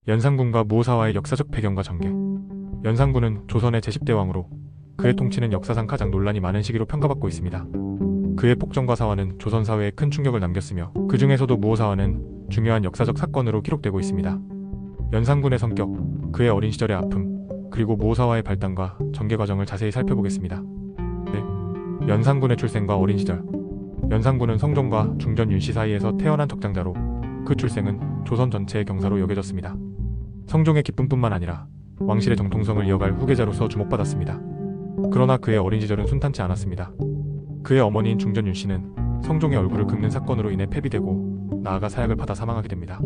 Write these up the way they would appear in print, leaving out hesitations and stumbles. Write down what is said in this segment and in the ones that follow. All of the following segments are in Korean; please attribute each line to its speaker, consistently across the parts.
Speaker 1: 연산군과 무오사와의 역사적 배경과 전개. 연산군은 조선의 제10대 왕으로 그의 통치는 역사상 가장 논란이 많은 시기로 평가받고 있습니다. 그의 폭정과 사화는 조선 사회에 큰 충격을 남겼으며 그 중에서도 무오사화는 중요한 역사적 사건으로 기록되고 있습니다. 연산군의 성격, 그의 어린 시절의 아픔, 그리고 무오사화의 발단과 전개 과정을 자세히 살펴보겠습니다. 네. 연산군의 출생과 어린 시절. 연산군은 성종과 중전 윤씨 사이에서 태어난 적장자로 그 출생은 조선 전체의 경사로 여겨졌습니다. 성종의 기쁨뿐만 아니라 왕실의 정통성을 이어갈 후계자로서 주목받았습니다. 그러나 그의 어린 시절은 순탄치 않았습니다. 그의 어머니인 중전 윤씨는 성종의 얼굴을 긁는 사건으로 인해 폐비되고 나아가 사약을 받아 사망하게 됩니다.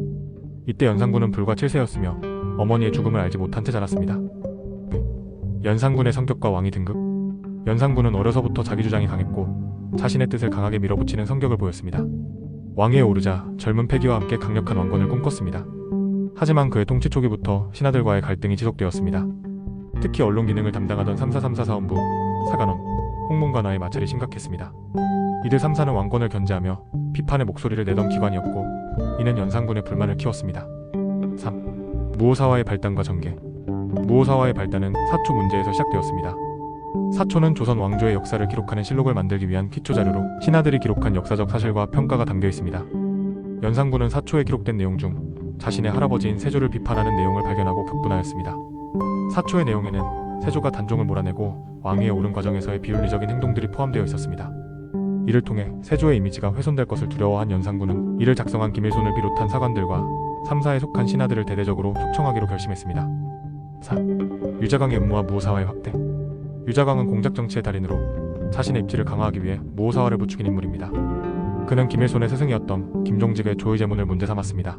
Speaker 1: 이때 연산군은 불과 7세였으며 어머니의 죽음을 알지 못한 채 자랐습니다. 연산군의 성격과 왕위 등극. 연산군은 어려서부터 자기 주장이 강했고 자신의 뜻을 강하게 밀어붙이는 성격을 보였습니다. 왕위에 오르자 젊은 패기와 함께 강력한 왕권을 꿈꿨습니다. 하지만 그의 통치 초기부터 신하들과의 갈등이 지속되었습니다. 특히 언론 기능을 담당하던 3사 사원부, 사관원, 홍문관와의 마찰이 심각했습니다. 이들 3사는 왕권을 견제하며 비판의 목소리를 내던 기관이었고 이는 연산군의 불만을 키웠습니다. 3. 무오사화의 발단과 전개. 무오사화의 발단은 사초 문제에서 시작되었습니다. 사초는 조선 왕조의 역사를 기록하는 실록을 만들기 위한 기초 자료로 신하들이 기록한 역사적 사실과 평가가 담겨 있습니다. 연산군은 사초에 기록된 내용 중 자신의 할아버지인 세조를 비판하는 내용을 발견하고 격분하였습니다. 사초의 내용에는 세조가 단종을 몰아내고 왕위에 오른 과정에서의 비윤리적인 행동들이 포함되어 있었습니다. 이를 통해 세조의 이미지가 훼손될 것을 두려워한 연산군은 이를 작성한 김일손을 비롯한 사관들과 3사에 속한 신하들을 대대적으로 숙청하기로 결심했습니다. 4. 유자광의 음모와 무오사화의 확대. 유자광은 공작정치의 달인으로 자신의 입지를 강화하기 위해 무오사화를 부추긴 인물입니다. 그는 김일손의 스승이었던 김종직의 조의제문을 문제 삼았습니다.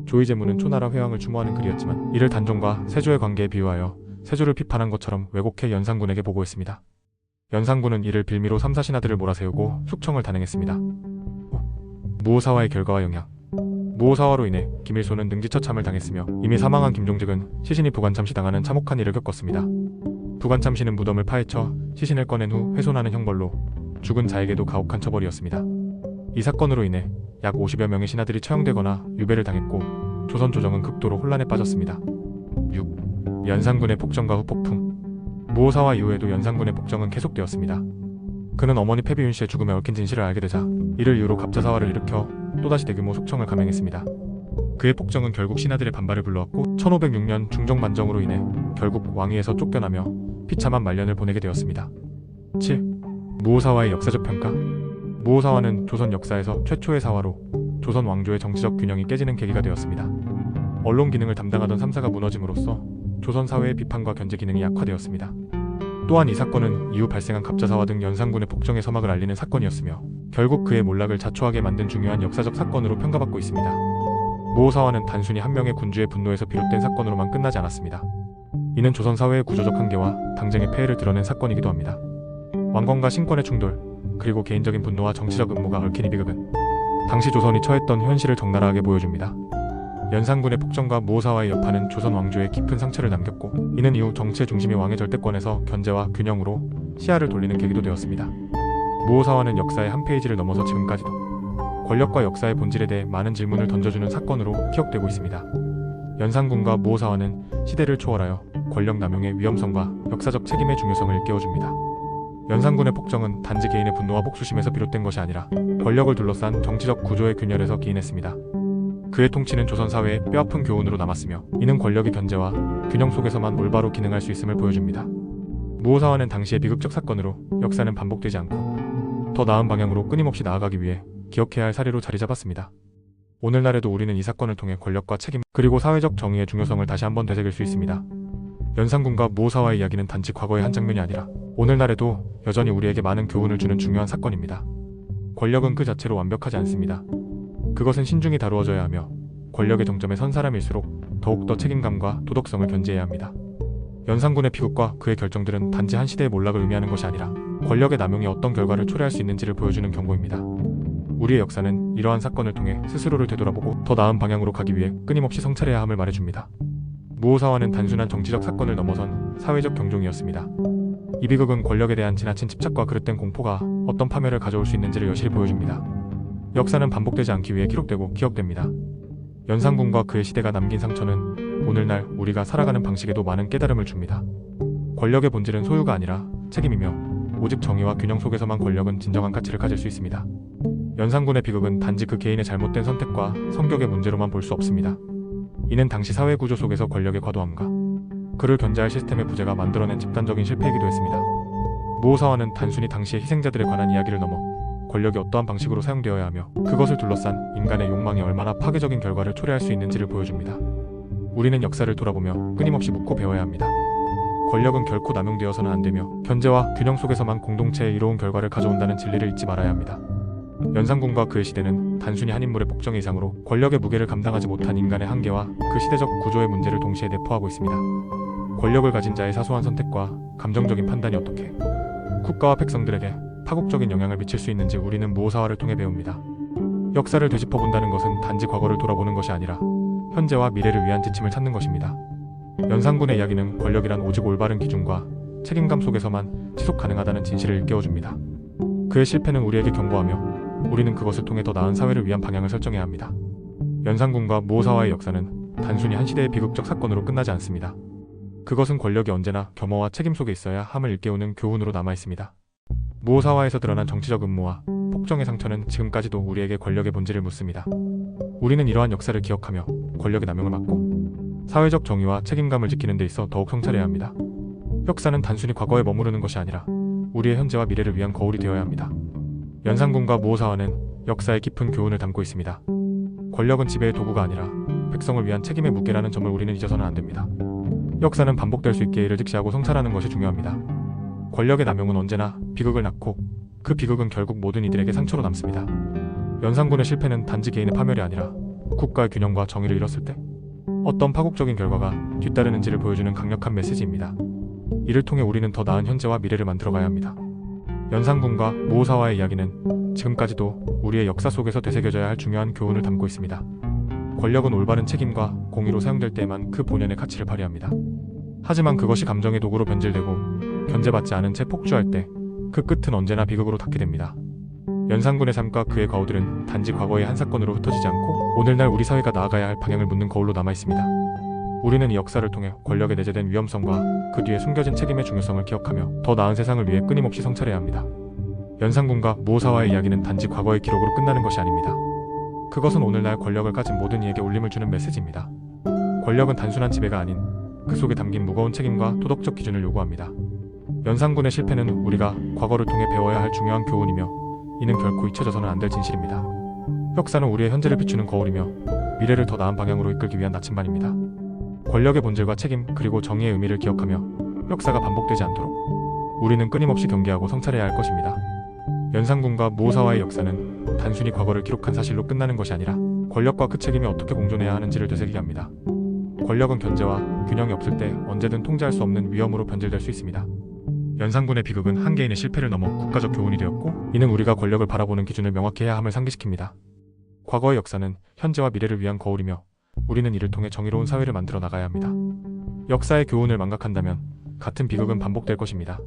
Speaker 1: 조의제문은 초나라 회왕을 추모하는 글이었지만 이를 단종과 세조의 관계에 비유하여 세조를 비판한 것처럼 왜곡해 연산군에게 보고했습니다. 연산군은 이를 빌미로 3사 신하들을 몰아세우고 숙청을 단행했습니다. 무오사화의 결과와 영향. 무오사화로 인해 김일손은 능지처참을 당했으며 이미 사망한 김종직은 시신이 부관참시 당하는 참혹한 일을 겪었습니다. 부관참시는 무덤을 파헤쳐 시신을 꺼낸 후 훼손하는 형벌로 죽은 자에게도 가혹한 처벌이었습니다. 이 사건으로 인해 약 50여 명의 신하들이 처형되거나 유배를 당했고 조선 조정은 극도로 혼란에 빠졌습니다. 6. 연산군의 폭정과 후폭풍. 무오사화 이후에도 연산군의 폭정은 계속되었습니다. 그는 어머니 패비윤 씨의 죽음에 얽힌 진실을 알게 되자 이를 이유로 갑자사화를 일으켜 또다시 대규모 숙청을 감행했습니다. 그의 폭정은 결국 신하들의 반발을 불러왔고 1506년 중종만정으로 인해 결국 왕위에서 쫓겨나며 비참한 말년을 보내게 되었습니다. 7. 무오사화의 역사적 평가. 무오사화는 조선 역사에서 최초의 사화로 조선 왕조의 정치적 균형이 깨지는 계기가 되었습니다. 언론 기능을 담당하던 3사가 무너짐으로써 조선 사회의 비판과 견제 기능이 약화되었습니다. 또한 이 사건은 이후 발생한 갑자사화 등 연산군의 폭정의 서막을 알리는 사건이었으며 결국 그의 몰락을 자초하게 만든 중요한 역사적 사건으로 평가받고 있습니다. 무오사화는 단순히 한 명의 군주의 분노에서 비롯된 사건으로만 끝나지 않았습니다. 이는 조선 사회의 구조적 한계와 당쟁의 폐해를 드러낸 사건이기도 합니다. 왕권과 신권의 충돌, 그리고 개인적인 분노와 정치적 음모가 얽힌 이 비극은 당시 조선이 처했던 현실을 적나라하게 보여줍니다. 연산군의 폭정과 무오사화의 여파는 조선 왕조에 깊은 상처를 남겼고 이는 이후 정치의 중심이 왕의 절대권에서 견제와 균형으로 시야를 돌리는 계기도 되었습니다. 무오사화는 역사의 한 페이지를 넘어서 지금까지도 권력과 역사의 본질에 대해 많은 질문을 던져주는 사건으로 기억되고 있습니다. 연산군과 무오사화는 시대를 초월하여 권력 남용의 위험성과 역사적 책임의 중요성을 일깨워줍니다. 연산군의 폭정은 단지 개인의 분노와 복수심에서 비롯된 것이 아니라 권력을 둘러싼 정치적 구조의 균열에서 기인했습니다. 그의 통치는 조선 사회의 뼈아픈 교훈으로 남았으며 이는 권력의 견제와 균형 속에서만 올바로 기능할 수 있음을 보여줍니다. 무오사화는 당시의 비극적 사건으로 역사는 반복되지 않고 더 나은 방향으로 끊임없이 나아가기 위해 기억해야 할 사례로 자리 잡았습니다. 오늘날에도 우리는 이 사건을 통해 권력과 책임 그리고 사회적 정의의 중요성을 다시 한번 되새길 수 있습니다. 연산군과 무오사화의 이야기는 단지 과거의 한 장면이 아니라 오늘날에도 여전히 우리에게 많은 교훈을 주는 중요한 사건입니다. 권력은 그 자체로 완벽하지 않습니다. 그것은 신중히 다루어져야 하며 권력의 정점에 선 사람일수록 더욱더 책임감과 도덕성을 견지해야 합니다. 연산군의 비극과 그의 결정들은 단지 한 시대의 몰락을 의미하는 것이 아니라 권력의 남용이 어떤 결과를 초래할 수 있는지를 보여주는 경고입니다. 우리의 역사는 이러한 사건을 통해 스스로를 되돌아보고 더 나은 방향으로 가기 위해 끊임없이 성찰해야 함을 말해줍니다. 무오사화는 단순한 정치적 사건을 넘어선 사회적 경종이었습니다. 이 비극은 권력에 대한 지나친 집착과 그릇된 공포가 어떤 파멸을 가져올 수 있는지를 여실히 보여줍니다. 역사는 반복되지 않기 위해 기록되고 기억됩니다. 연산군과 그의 시대가 남긴 상처는 오늘날 우리가 살아가는 방식에도 많은 깨달음을 줍니다. 권력의 본질은 소유가 아니라 책임이며 오직 정의와 균형 속에서만 권력은 진정한 가치를 가질 수 있습니다. 연산군의 비극은 단지 그 개인의 잘못된 선택과 성격의 문제로만 볼 수 없습니다. 이는 당시 사회 구조 속에서 권력의 과도함과 그를 견제할 시스템의 부재가 만들어낸 집단적인 실패이기도 했습니다. 무오사와는 단순히 당시의 희생자들에 관한 이야기를 넘어 권력이 어떠한 방식으로 사용되어야 하며 그것을 둘러싼 인간의 욕망이 얼마나 파괴적인 결과를 초래할 수 있는지를 보여줍니다. 우리는 역사를 돌아보며 끊임없이 묻고 배워야 합니다. 권력은 결코 남용되어서는 안 되며 견제와 균형 속에서만 공동체에 이로운 결과를 가져온다는 진리를 잊지 말아야 합니다. 연산군과 그의 시대는 단순히 한 인물의 복정의 이상으로 권력의 무게를 감당하지 못한 인간의 한계와 그 시대적 구조의 문제를 동시에 내포하고 있습니다. 권력을 가진 자의 사소한 선택과 감정적인 판단이 어떻게 국가와 백성들에게 파국적인 영향을 미칠 수 있는지 우리는 무오사와를 통해 배웁니다. 역사를 되짚어본다는 것은 단지 과거를 돌아보는 것이 아니라 현재와 미래를 위한 지침을 찾는 것입니다. 연산군의 이야기는 권력이란 오직 올바른 기준과 책임감 속에서만 지속 가능하다는 진실을 일깨워줍니다. 그의 실패는 우리에게 경고하며 우리는 그것을 통해 더 나은 사회를 위한 방향을 설정해야 합니다. 연산군과 무오사와의 역사는 단순히 한 시대의 비극적 사건으로 끝나지 않습니다. 그것은 권력이 언제나 겸허와 책임 속에 있어야 함을 일깨우는 교훈으로 남아있습니다. 무오사와에서 드러난 정치적 음모와 폭정의 상처는 지금까지도 우리에게 권력의 본질을 묻습니다. 우리는 이러한 역사를 기억하며 권력의 남용을 막고 사회적 정의와 책임감을 지키는 데 있어 더욱 성찰해야 합니다. 역사는 단순히 과거에 머무르는 것이 아니라 우리의 현재와 미래를 위한 거울이 되어야 합니다. 연산군과 무오사와는 역사의 깊은 교훈을 담고 있습니다. 권력은 지배의 도구가 아니라 백성을 위한 책임의 무게라는 점을 우리는 잊어서는 안 됩니다. 역사는 반복될 수 있게 이를 직시하고 성찰하는 것이 중요합니다. 권력의 남용은 언제나 비극을 낳고 그 비극은 결국 모든 이들에게 상처로 남습니다. 연산군의 실패는 단지 개인의 파멸이 아니라 국가의 균형과 정의를 잃었을 때 어떤 파국적인 결과가 뒤따르는지를 보여주는 강력한 메시지입니다. 이를 통해 우리는 더 나은 현재와 미래를 만들어가야 합니다. 연산군과 무오사와의 이야기는 지금까지도 우리의 역사 속에서 되새겨져야 할 중요한 교훈을 담고 있습니다. 권력은 올바른 책임과 공의로 사용될 때에만 그 본연의 가치를 발휘합니다. 하지만 그것이 감정의 도구로 변질되고 견제받지 않은 채 폭주할 때 그 끝은 언제나 비극으로 닿게 됩니다. 연산군의 삶과 그의 과오들은 단지 과거의 한 사건으로 흩어지지 않고 오늘날 우리 사회가 나아가야 할 방향을 묻는 거울로 남아있습니다. 우리는 이 역사를 통해 권력에 내재된 위험성과 그 뒤에 숨겨진 책임의 중요성을 기억하며 더 나은 세상을 위해 끊임없이 성찰해야 합니다. 연산군과 무오사와의 이야기는 단지 과거의 기록으로 끝나는 것이 아닙니다. 그것은 오늘날 권력을 가진 모든 이에게 울림을 주는 메시지입니다. 권력은 단순한 지배가 아닌 그 속에 담긴 무거운 책임과 도덕적 기준을 요구합니다. 연산군의 실패는 우리가 과거를 통해 배워야 할 중요한 교훈이며 이는 결코 잊혀져서는 안 될 진실입니다. 역사는 우리의 현재를 비추는 거울이며 미래를 더 나은 방향으로 이끌기 위한 나침반입니다. 권력의 본질과 책임 그리고 정의의 의미를 기억하며 역사가 반복되지 않도록 우리는 끊임없이 경계하고 성찰해야 할 것입니다. 연산군과 무오사와의 역사는 단순히 과거를 기록한 사실로 끝나는 것이 아니라 권력과 그 책임이 어떻게 공존해야 하는지를 되새기게 합니다. 권력은 견제와 균형이 없을 때 언제든 통제할 수 없는 위험으로 변질될 수 있습니다. 연산군의 비극은 한 개인의 실패를 넘어 국가적 교훈이 되었고 이는 우리가 권력을 바라보는 기준을 명확히 해야 함을 상기시킵니다. 과거의 역사는 현재와 미래를 위한 거울이며 우리는 이를 통해 정의로운 사회를 만들어 나가야 합니다. 역사의 교훈을 망각한다면 같은 비극은 반복될 것입니다.